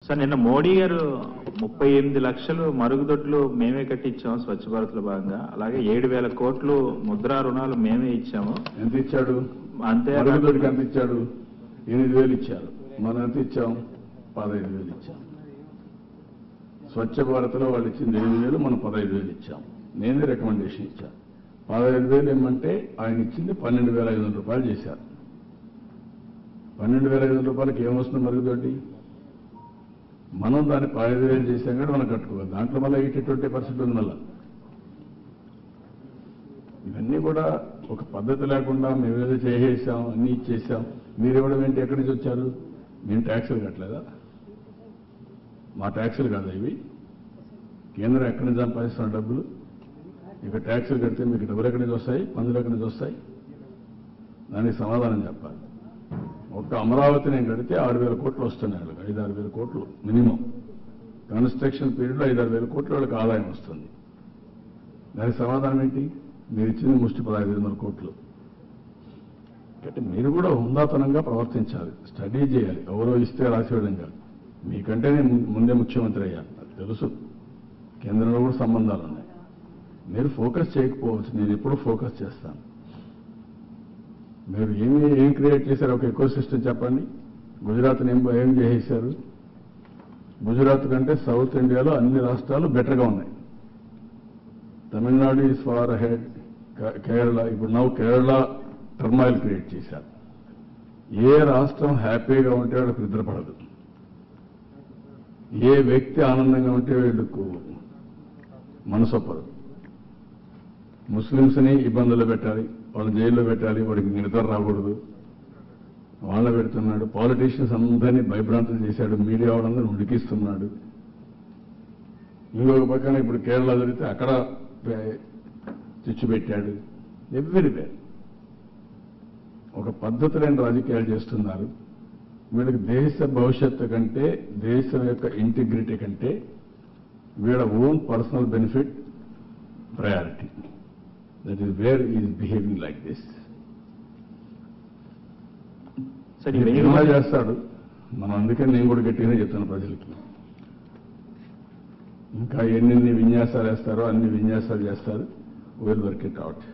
Sir నిన్న మోడీ గారు 38 లక్షలు మరుగుదొడ్లు మేమే కట్టించాం స్వచ్ఛ భారత్ లో భాగంగా. అలాగే 7,000 కోట్లు ముద్రా రుణాలు మేమే ఇచ్చాము. ఎంత ఇచ్చాడు? అంతే. మరుగుదొడ్డికి ఎంత ఇచ్చాడు? 8,000 ఇచ్చారు. మనం ఎంత ఇచ్చాం? 15,000 ఇచ్చాం. స్వచ్ఛ భారత్ లో వాళ్ళు ఇచ్చింది 8,000, మనం 15,000 ఇచ్చాం. నేనే రికమెండేషన్ ఇచ్చాను. 15,000 ఏమంటే ఆయన ఇచ్చింది 12,500 రూపాయలు చేశారు. 12,500 రూపాయలకి ఏమొస్తుంది మరుగుదొడ్డి? మనం దాన్ని 15,000 చేసాం కానీ మనం కట్టుకోవాలి. దాంట్లో మళ్ళీ 80-20% ఉంది. మళ్ళీ ఇవన్నీ కూడా ఒక పద్ధతి లేకుండా మేమేదో చేసేసాం, అన్నీ ఇచ్చేసాం. మీరు ఇవ్వడం ఏంటి? ఎక్కడి నుంచి వచ్చారు? మేము ట్యాక్సులు కట్టలేదా? మా ట్యాక్సులు కాదా ఇవి? కేంద్రం ఎక్కడి నుంచి సంపాదిస్తున్న డబ్బులు? ఇక ట్యాక్సులు కడితే మీకు డబ్బులు ఎక్కడి నుంచి వస్తాయి? పన్నులు ఎక్కడి నుంచి వస్తాయి? దానికి సమాధానం చెప్పాలి. ఒక్క అమరావతి నేను కడితే 6,000 కోట్లు వస్తున్నాయి. వాళ్ళకి 5,000-6,000 కోట్లు మినిమం. కన్స్ట్రక్షన్ పీరియడ్లో 5,000-6,000 కోట్లు వాళ్ళకి ఆదాయం వస్తుంది. దానికి సమాధానం ఏంటి? మీరు ఇచ్చింది ముష్టి 15,000 కోట్లు. అంటే మీరు కూడా హుందాతనంగా ప్రవర్తించాలి, స్టడీ చేయాలి. ఎవరో ఇస్తే రాసివేయడం కాదు. మీకంటే నేను ముందే ముఖ్యమంత్రి అయ్యాను, నాకు తెలుసు. కేంద్రంలో కూడా సంబంధాలు ఉన్నాయి. మీరు ఫోకస్ చేయకపోవచ్చు, నేను ఎప్పుడు ఫోకస్ చేస్తాను. మీరు ఏం క్రియేట్ చేశారు? ఒక ఎకో సిస్టమ్ చెప్పండి. గుజరాత్ని ఏం చేసేశారు? గుజరాత్ కంటే సౌత్ ఇండియాలో అన్ని రాష్ట్రాలు బెటర్గా ఉన్నాయి. Tamil Nadu is far ahead. Kerala, ఇప్పుడు నవ్వు కేరళ టర్మాయిల్ క్రియేట్ చేశారు. ఏ రాష్ట్రం హ్యాపీగా ఉంటే వాళ్ళకి నిద్రపడదు. ఏ వ్యక్తి ఆనందంగా ఉంటే వీళ్ళకు మనసొప్పదు. ముస్లింస్ని ఇబ్బందులు పెట్టాలి, వాళ్ళని జైల్లో పెట్టాలి, వాడికి నిద్ర రాకూడదు, వాళ్ళ పెడుతున్నాడు. పాలిటీషియన్స్ అందరినీ భయభ్రాంతం చేశాడు, మీడియా వాళ్ళందరూ ఉడికిస్తున్నాడు. ఇంకొక పక్కన ఇప్పుడు కేరళ జరిగితే అక్కడ చిచ్చు పెట్టాడు. ఎవ్రీవేర్ ఒక పద్ధతి లేని రాజకీయాలు చేస్తున్నారు. వీళ్ళకి దేశ భవిష్యత్తు కంటే, దేశం యొక్క ఇంటిగ్రిటీ కంటే వీళ్ళ own personal benefit priority. That is where is behaving like this. ఇలా చేస్తాడు. మనం అందుకని నేను కూడా గట్టిగానే చెప్తాను ప్రజలకి. ఇంకా ఎన్ని విన్యాసాలు వేస్తారో అన్ని విన్యాసాలు చేస్తారు. Will work it out.